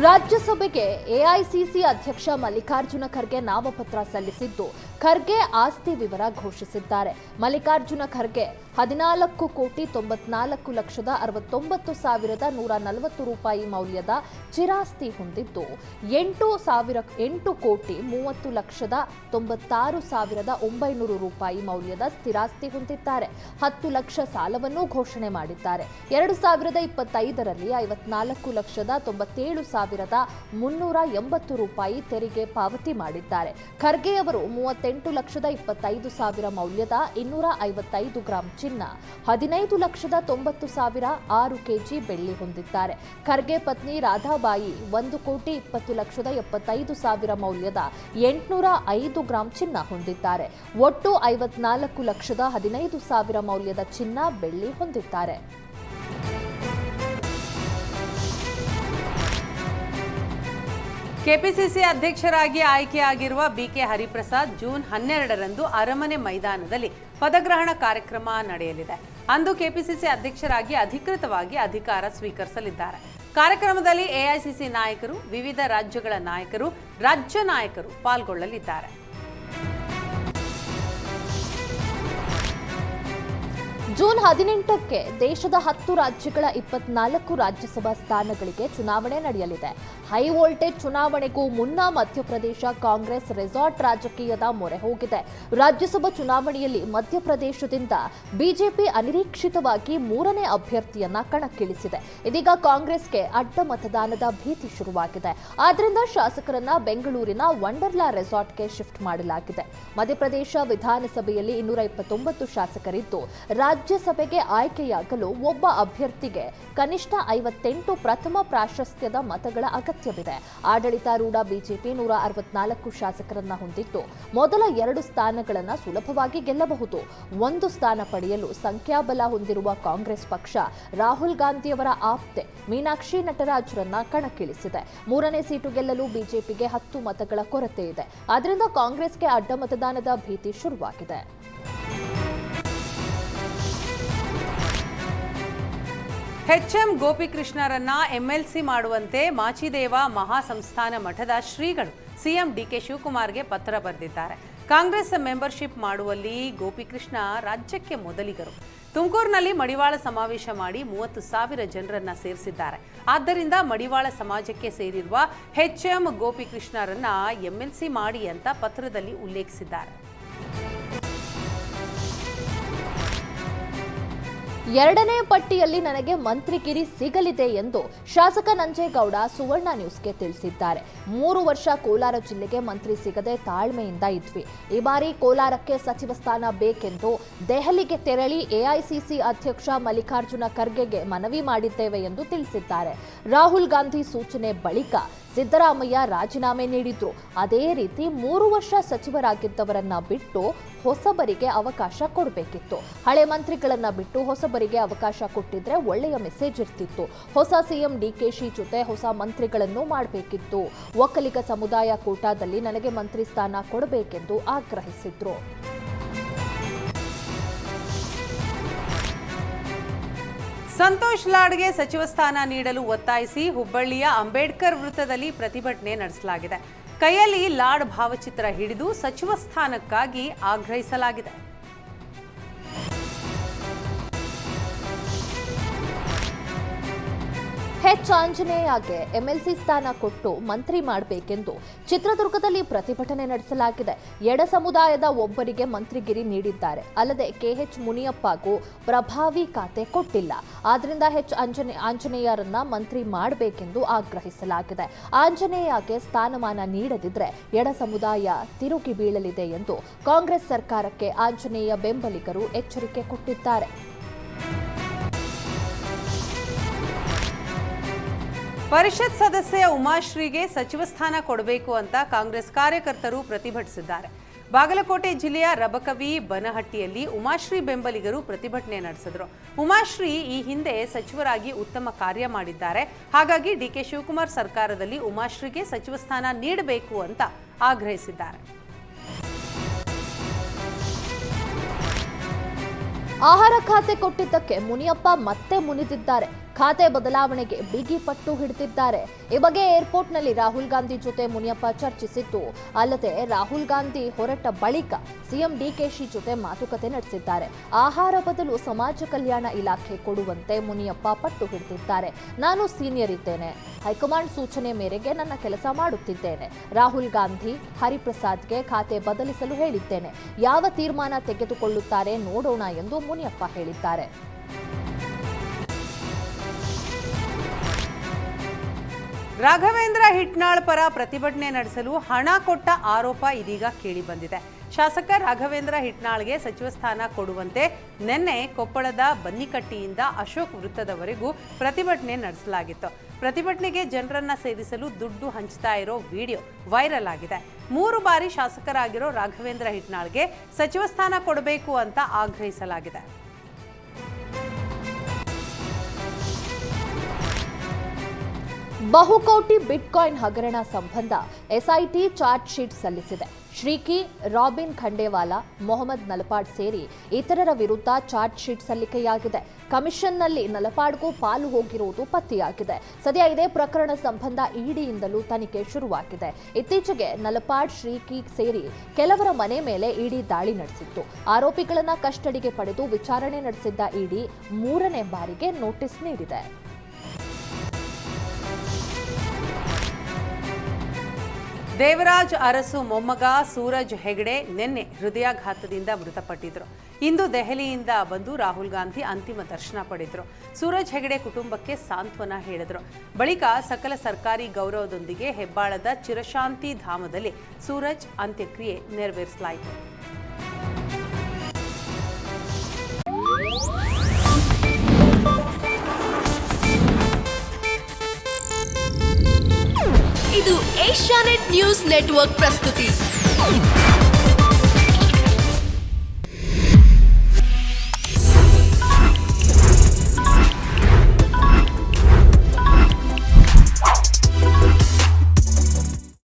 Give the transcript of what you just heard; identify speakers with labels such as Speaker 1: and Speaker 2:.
Speaker 1: ರಾಜ್ಯಸಭೆಗೆ ಎಐಸಿಸಿ ಅಧ್ಯಕ್ಷ ಮಲ್ಲಿಕಾರ್ಜುನ ಖರ್ಗೆ ನಾಮಪತ್ರ ಸಲ್ಲಿಸಿದ್ದು, ಖರ್ಗೆ ಆಸ್ತಿ ವಿವರ ಘೋಷಿಸಿದ್ದಾರೆ. ಮಲ್ಲಿಕಾರ್ಜುನ ಖರ್ಗೆ 14,94,69,140 ರೂಪಾಯಿ ಮೌಲ್ಯದ ಚಿರಾಸ್ತಿ ಹೊಂದಿದ್ದು, 8,30,90,96,900 ರೂಪಾಯಿ ಮೌಲ್ಯದ ಸ್ಥಿರಾಸ್ತಿ ಹೊಂದಿದ್ದಾರೆ. 10 ಲಕ್ಷ ಸಾಲವನ್ನು ಘೋಷಣೆ ಮಾಡಿದ್ದಾರೆ. 2025ರಲ್ಲಿ 54,97,380 ರೂಪಾಯಿ ತೆರಿಗೆ ಪಾವತಿ ಮಾಡಿದ್ದಾರೆ. ಖರ್ಗೆ ಅವರು 38,25,000 ಮೌಲ್ಯದ 255 ಗ್ರಾಂ ಚಿನ್ನ, 15,90,000 ಕೆಜಿ ಬೆಳ್ಳಿ ಹೊಂದಿದ್ದಾರೆ. ಖರ್ಗೆ ಪತ್ನಿ ರಾಧಾಬಾಯಿ 1,20,75,000 ಮೌಲ್ಯದ 805 ಗ್ರಾಂ ಚಿನ್ನ ಹೊಂದಿದ್ದಾರೆ. ಒಟ್ಟು 54,15,000 ಮೌಲ್ಯದ ಚಿನ್ನ, ಬೆಳ್ಳಿ ಹೊಂದಿದ್ದಾರೆ.
Speaker 2: ಕೆಪಿಸಿಸಿ ಅಧ್ಯಕ್ಷರಾಗಿ ಆಯ್ಕೆಯಾಗಿರುವ ಬಿಕೆ ಹರಿಪ್ರಸಾದ್ ಜೂನ್ 12ರಂದು ಅರಮನೆ ಮೈದಾನದಲ್ಲಿ ಪದಗ್ರಹಣ ಕಾರ್ಯಕ್ರಮ ನಡೆಯಲಿದೆ. ಅಂದು ಕೆಪಿಸಿಸಿ ಅಧ್ಯಕ್ಷರಾಗಿ ಅಧಿಕೃತವಾಗಿ ಅಧಿಕಾರ ಸ್ವೀಕರಿಸಲಿದ್ದಾರೆ. ಕಾರ್ಯಕ್ರಮದಲ್ಲಿ ಎಐಸಿಸಿ ನಾಯಕರು, ವಿವಿಧ ರಾಜ್ಯಗಳ ನಾಯಕರು, ರಾಜ್ಯ ನಾಯಕರು ಪಾಲ್ಗೊಳ್ಳಲಿದ್ದಾರೆ.
Speaker 1: ಜೂನ್ 18ಕ್ಕೆ ದೇಶದ 10 ರಾಜ್ಯಗಳ 24 ರಾಜ್ಯಸಭಾ ಸ್ಥಾನಗಳಿಗೆ ಚುನಾವಣೆ ನಡೆಯಲಿದೆ. ಹೈ ವೋಲ್ಟೇಜ್ ಚುನಾವಣೆಗೂ ಮುನ್ನ ಮಧ್ಯಪ್ರದೇಶ ಕಾಂಗ್ರೆಸ್ ರೆಸಾರ್ಟ್ ರಾಜಕೀಯದ ಮೊರೆ ಹೋಗಿದೆ. ರಾಜ್ಯಸಭಾ ಚುನಾವಣೆಯಲ್ಲಿ ಮಧ್ಯಪ್ರದೇಶದಿಂದ ಬಿಜೆಪಿ ಅನಿರೀಕ್ಷಿತವಾಗಿ 3ನೇ ಅಭ್ಯರ್ಥಿಯನ್ನ ಕಣಕ್ಕಿಳಿಸಿದೆ. ಇದೀಗ ಕಾಂಗ್ರೆಸ್ಗೆ ಅಡ್ಡ ಮತದಾನದ ಭೀತಿ ಶುರುವಾಗಿದೆ. ಆದ್ದರಿಂದ ಶಾಸಕರನ್ನ ಬೆಂಗಳೂರಿನ ವಂಡರ್ಲಾ ರೆಸಾರ್ಟ್ಗೆ ಶಿಫ್ಟ್ ಮಾಡಲಾಗಿದೆ. ಮಧ್ಯಪ್ರದೇಶ ವಿಧಾನಸಭೆಯಲ್ಲಿ 229 ಶಾಸಕರಿದ್ದು, ರಾಜ್ಯಸಭೆಗೆ ಆಯ್ಕೆಯಾಗಲು ಒಬ್ಬ ಅಭ್ಯರ್ಥಿಗೆ ಕನಿಷ್ಠ 58 ಪ್ರಥಮ ಪ್ರಾಶಸ್ತ್ಯದ ಮತಗಳ ಅಗತ್ಯವಿದೆ. ಆಡಳಿತಾರೂಢ ಬಿಜೆಪಿ 164 ಶಾಸಕರನ್ನ ಹೊಂದಿದ್ದು, ಮೊದಲ 2 ಸ್ಥಾನಗಳನ್ನು ಸುಲಭವಾಗಿ ಗೆಲ್ಲಬಹುದು. 1 ಸ್ಥಾನ ಪಡೆಯಲು ಸಂಖ್ಯಾಬಲ ಹೊಂದಿರುವ ಕಾಂಗ್ರೆಸ್ ಪಕ್ಷ ರಾಹುಲ್ ಗಾಂಧಿಯವರ ಆಪ್ತೆ ಮೀನಾಕ್ಷಿ ನಟರಾಜ್ರನ್ನ ಕಣಕ್ಕಿಳಿಸಿದೆ. 3ನೇ ಸೀಟು ಗೆಲ್ಲಲು ಬಿಜೆಪಿಗೆ 10 ಮತಗಳ ಕೊರತೆ ಇದೆ. ಆದ್ದರಿಂದ ಕಾಂಗ್ರೆಸ್ಗೆ ಅಡ್ಡ ಮತದಾನದ ಭೀತಿ ಶುರುವಾಗಿದೆ.
Speaker 2: ಎಚ್ಎಂ ಗೋಪಿಕೃಷ್ಣರನ್ನ ಎಂಎಲ್ಸಿ ಮಾಡುವಂತೆ ಮಾಚಿದೇವ ಮಹಾಸಂಸ್ಥಾನ ಮಠದ ಶ್ರೀಗಳು ಸಿಎಂ ಡಿಕೆ ಶಿವಕುಮಾರ್ಗೆ ಪತ್ರ ಬರೆದಿದ್ದಾರೆ. ಕಾಂಗ್ರೆಸ್ ಮೆಂಬರ್ಶಿಪ್ ಮಾಡುವಲ್ಲಿ ಗೋಪಿಕೃಷ್ಣ ರಾಜ್ಯಕ್ಕೆ ಮೊದಲಿಗರು. ತುಮಕೂರಿನಲ್ಲಿ ಮಡಿವಾಳ ಸಮಾವೇಶ ಮಾಡಿ 30,000 ಜನರನ್ನ ಸೇರಿಸಿದ್ದಾರೆ. ಆದ್ದರಿಂದ ಮಡಿವಾಳ ಸಮಾಜಕ್ಕೆ ಸೇರಿರುವ ಎಚ್ಎಂ ಗೋಪಿಕೃಷ್ಣರನ್ನ ಎಂಎಲ್ಸಿ ಮಾಡಿ ಅಂತ ಪತ್ರದಲ್ಲಿ ಉಲ್ಲೇಖಿಸಿದ್ದಾರೆ.
Speaker 1: 2ನೇ ಪಟ್ಟಿಯಲ್ಲಿ ನನಗೆ ಮಂತ್ರಿಗಿರಿ ಸಿಗಲಿದೆ ಎಂದು ಶಾಸಕ ನಂಜೇಗೌಡ ಸುವರ್ಣ ನ್ಯೂಸ್ಗೆ ತಿಳಿಸಿದ್ದಾರೆ. 3 ವರ್ಷ ಕೋಲಾರ ಜಿಲ್ಲೆಗೆ ಮಂತ್ರಿ ಸಿಗದೆ ತಾಳ್ಮೆಯಿಂದ ಇದ್ವಿ. ಈ ಬಾರಿ ಕೋಲಾರಕ್ಕೆ ಸಚಿವ ಸ್ಥಾನ ಬೇಕೆಂದು ದೆಹಲಿಗೆ ತೆರಳಿ ಎಐಸಿಸಿ ಅಧ್ಯಕ್ಷ ಮಲ್ಲಿಕಾರ್ಜುನ ಖರ್ಗೆಗೆ ಮನವಿ ಮಾಡಿದ್ದೇವೆ ಎಂದು ತಿಳಿಸಿದ್ದಾರೆ. ರಾಹುಲ್ ಗಾಂಧಿ ಸೂಚನೆ ಬಳಿಕ ಸಿದ್ದರಾಮಯ್ಯ ರಾಜೀನಾಮೆ ನೀಡಿದ್ರು. ಅದೇ ರೀತಿ 3 ವರ್ಷ ಸಚಿವರಾಗಿದ್ದವರನ್ನ ಬಿಟ್ಟು ಹೊಸಬರಿಗೆ ಅವಕಾಶ ಕೊಡಬೇಕಿತ್ತು. ಹಳೆ ಮಂತ್ರಿಗಳನ್ನ ಬಿಟ್ಟು ಹೊಸಬರಿಗೆ ಅವಕಾಶ ಕೊಟ್ಟಿದ್ರೆ ಒಳ್ಳೆಯ ಮೆಸೇಜ್ ಇರ್ತಿತ್ತು. ಹೊಸ ಸಿಎಂ ಡಿಕೆಶಿ ಜೊತೆ ಹೊಸ ಮಂತ್ರಿಗಳನ್ನು ಮಾಡಬೇಕಿತ್ತು. ಒಕ್ಕಲಿಗ ಸಮುದಾಯ ಕೋಟಾದಲ್ಲಿ ನನಗೆ ಮಂತ್ರಿ ಸ್ಥಾನ ಕೊಡಬೇಕೆಂದು ಆಗ್ರಹಿಸಿದ್ರು.
Speaker 2: ಸಂತೋಷ್ ಲಾಡ್ಗೆ ಸಚಿವ ಸ್ಥಾನ ನೀಡಲು ಒತ್ತಾಯಿಸಿ ಹುಬ್ಬಳ್ಳಿಯ ಅಂಬೇಡ್ಕರ್ ವೃತ್ತದಲ್ಲಿ ಪ್ರತಿಭಟನೆ ನಡೆಸಲಾಗಿದೆ. ಕೈಯಲ್ಲಿ ಲಾಡ್ ಭಾವಚಿತ್ರ ಹಿಡಿದು ಸಚಿವ ಸ್ಥಾನಕ್ಕಾಗಿ ಆಗ್ರಹಿಸಲಾಗಿದೆ.
Speaker 1: ಎಚ್ ಆಂಜನೇಯಗೆ ಎಂಎಲ್ಸಿ ಸ್ಥಾನ ಕೊಟ್ಟು ಮಂತ್ರಿ ಮಾಡಬೇಕೆಂದು ಚಿತ್ರದುರ್ಗದಲ್ಲಿ ಪ್ರತಿಭಟನೆ ನಡೆಸಲಾಗಿದೆ. ಎಡ ಸಮುದಾಯದ ಒಬ್ಬರಿಗೆ ಮಂತ್ರಿಗಿರಿ ನೀಡಿದ್ದಾರೆ. ಅಲ್ಲದೆ ಕೆಎಚ್ ಮುನಿಯಪ್ಪಗೂ ಪ್ರಭಾವಿ ಖಾತೆ ಕೊಟ್ಟಿಲ್ಲ. ಆದ್ರಿಂದ ಎಚ್ ಆಂಜನೇಯರನ್ನ ಮಂತ್ರಿ ಮಾಡಬೇಕೆಂದು ಆಗ್ರಹಿಸಲಾಗಿದೆ. ಆಂಜನೇಯಗೆ ಸ್ಥಾನಮಾನ ನೀಡದಿದ್ರೆ ಎಡ ಸಮುದಾಯ ತಿರುಗಿ ಬೀಳಲಿದೆ ಎಂದು ಕಾಂಗ್ರೆಸ್ ಸರ್ಕಾರಕ್ಕೆ ಆಂಜನೇಯ ಬೆಂಬಲಿಗರು ಎಚ್ಚರಿಕೆ ಕೊಟ್ಟಿದ್ದಾರೆ.
Speaker 2: ಪರಿಷತ್ ಸದಸ್ಯ ಉಮಾಶ್ರೀಗೆ ಸಚಿವ ಸ್ಥಾನ ಕೊಡಬೇಕು ಅಂತ ಕಾಂಗ್ರೆಸ್ ಕಾರ್ಯಕರ್ತರು ಪ್ರತಿಭಟಿಸಿದ್ದಾರೆ. ಬಾಗಲಕೋಟೆ ಜಿಲ್ಲೆಯ ರಬಕವಿ ಬನಹಟ್ಟಿಯಲ್ಲಿ ಉಮಾಶ್ರೀ ಬೆಂಬಲಿಗರು ಪ್ರತಿಭಟನೆ ನಡೆಸಿದರು. ಉಮಾಶ್ರೀ ಈ ಹಿಂದೆ ಸಚಿವರಾಗಿ ಉತ್ತಮ ಕಾರ್ಯ ಮಾಡಿದ್ದಾರೆ. ಹಾಗಾಗಿ ಡಿಕೆ ಶಿವಕುಮಾರ್ ಸರ್ಕಾರದಲ್ಲಿ ಉಮಾಶ್ರೀಗೆ ಸಚಿವ ಸ್ಥಾನ ನೀಡಬೇಕು ಅಂತ ಆಗ್ರಹಿಸಿದ್ದಾರೆ.
Speaker 1: ಆಹಾರ ಖಾತೆ ಕೊಟ್ಟಿದ್ದಕ್ಕೆ ಮುನಿಯಪ್ಪ ಮತ್ತೆ ಮುನಿದಿದ್ದಾರೆ. ಖಾತೆ ಬದಲಾವಣೆಗೆ ಬಿಗಿ ಪಟ್ಟು ಹಿಡಿದಿದ್ದಾರೆ. ಈ ಬಗ್ಗೆ ಏರ್ಪೋರ್ಟ್ನಲ್ಲಿ ರಾಹುಲ್ ಗಾಂಧಿ ಜೊತೆ ಮುನಿಯಪ್ಪ ಚರ್ಚಿಸಿದ್ದು, ಅಲ್ಲದೆ ರಾಹುಲ್ ಗಾಂಧಿ ಹೊರಟ ಬಳಿಕ ಸಿಎಂ ಡಿಕೆಶಿ ಜೊತೆ ಮಾತುಕತೆ ನಡೆಸಿದ್ದಾರೆ. ಆಹಾರ ಬದಲು ಸಮಾಜ ಕಲ್ಯಾಣ ಇಲಾಖೆ ಕೊಡುವಂತೆ ಮುನಿಯಪ್ಪ ಪಟ್ಟು ಹಿಡಿದಿದ್ದಾರೆ. ನಾನು ಸೀನಿಯರ್ ಇದ್ದೇನೆ, ಹೈಕಮಾಂಡ್ ಸೂಚನೆ ಮೇರೆಗೆ ನನ್ನ ಕೆಲಸ ಮಾಡುತ್ತಿದ್ದೇನೆ. ರಾಹುಲ್ ಗಾಂಧಿ ಹರಿಪ್ರಸಾದ್ಗೆ ಖಾತೆ ಬದಲಿಸಲು ಹೇಳಿದ್ದೇನೆ. ಯಾವ ತೀರ್ಮಾನ ತೆಗೆದುಕೊಳ್ಳುತ್ತಾರೆ ನೋಡೋಣ ಎಂದು ಮುನಿಯಪ್ಪ ಹೇಳಿದ್ದಾರೆ.
Speaker 2: ರಾಘವೇಂದ್ರ ಹಿಟ್ನಾಳ್ ಪರ ಪ್ರತಿಭಟನೆ ನಡೆಸಲು ಹಣ ಕೊಟ್ಟ ಆರೋಪ ಇದೀಗ ಕೇಳಿಬಂದಿದೆ. ಶಾಸಕ ರಾಘವೇಂದ್ರ ಹಿಟ್ನಾಳ್ಗೆ ಸಚಿವ ಸ್ಥಾನ ಕೊಡುವಂತೆ ನಿನ್ನೆ ಕೊಪ್ಪಳದ ಬನ್ನಿಕಟ್ಟಿಯಿಂದ ಅಶೋಕ್ ವೃತ್ತದವರೆಗೂ ಪ್ರತಿಭಟನೆ ನಡೆಸಲಾಗಿತ್ತು. ಪ್ರತಿಭಟನೆಗೆ ಜನರನ್ನ ಸೇರಿಸಲು ದುಡ್ಡು ಹಂಚ್ತಾ ಇರೋ ವಿಡಿಯೋ ವೈರಲ್ ಆಗಿದೆ. 3 ಬಾರಿ ಶಾಸಕರಾಗಿರೋ ರಾಘವೇಂದ್ರ ಹಿಟ್ನಾಳ್ಗೆ ಸಚಿವ ಸ್ಥಾನ ಕೊಡಬೇಕು ಅಂತ ಆಗ್ರಹಿಸಲಾಗಿದೆ.
Speaker 1: ಬಹುಕೋಟಿ ಬಿಟ್ಕಾಯಿನ್ ಹಗರಣ ಸಂಬಂಧ ಎಸ್ಐಟಿ ಚಾರ್ಜ್ ಶೀಟ್ ಸಲ್ಲಿಸಿದೆ. ಶ್ರೀಕಿ, ರಾಬಿನ್ ಖಂಡೇವಾಲಾ, ಮೊಹಮ್ಮದ್ ನಲಪಾಡ್ ಸೇರಿ ಇತರರ ವಿರುದ್ಧ ಚಾರ್ಜ್ ಶೀಟ್ ಸಲ್ಲಿಕೆಯಾಗಿದೆ. ಕಮಿಷನ್ನಲ್ಲಿ ನಲಪಾಡ್ಗೂ ಪಾಲು ಹೋಗಿರುವುದು ಪತ್ತೆಯಾಗಿದೆ. ಸದ್ಯ ಇದೇ ಪ್ರಕರಣ ಸಂಬಂಧ ಇಡಿಯಿಂದಲೂ ತನಿಖೆ ಶುರುವಾಗಿದೆ. ಇತ್ತೀಚೆಗೆ ನಲಪಾಡ್, ಶ್ರೀಕಿ ಸೇರಿ ಕೆಲವರ ಮನೆ ಮೇಲೆ ಇಡಿ ದಾಳಿ ನಡೆಸಿತ್ತು. ಆರೋಪಿಗಳನ್ನ ಕಸ್ಟಡಿಗೆ ಪಡೆದು ವಿಚಾರಣೆ ನಡೆಸಿದ್ದ ಇಡಿ 3ನೇ ಬಾರಿಗೆ ನೋಟಿಸ್ ನೀಡಿದೆ.
Speaker 2: ದೇವರಾಜ್ ಅರಸು ಮೊಮ್ಮಗ ಸೂರಜ್ ಹೆಗಡೆ ನಿನ್ನೆ ಹೃದಯಾಘಾತದಿಂದ ಮೃತಪಟ್ಟಿದ್ರು. ಇಂದು ದೆಹಲಿಯಿಂದ ಬಂದು ರಾಹುಲ್ ಗಾಂಧಿ ಅಂತಿಮ ದರ್ಶನ ಪಡೆದರು. ಸೂರಜ್ ಹೆಗಡೆ ಕುಟುಂಬಕ್ಕೆ ಸಾಂತ್ವನ ಹೇಳಿದರು. ಬಳಿಕ ಸಕಲ ಸರ್ಕಾರಿ ಗೌರವದೊಂದಿಗೆ ಹೆಬ್ಬಾಳದ ಚಿರಶಾಂತಿ ಧಾಮದಲ್ಲಿ ಸೂರಜ್ ಅಂತ್ಯಕ್ರಿಯೆ ನೆರವೇರಿಸಲಾಯಿತು.
Speaker 3: ಇದು ಏಷ್ಯಾನೆಟ್ ನ್ಯೂಸ್ ನೆಟ್ವರ್ಕ್ ಪ್ರಸ್ತುತಿ.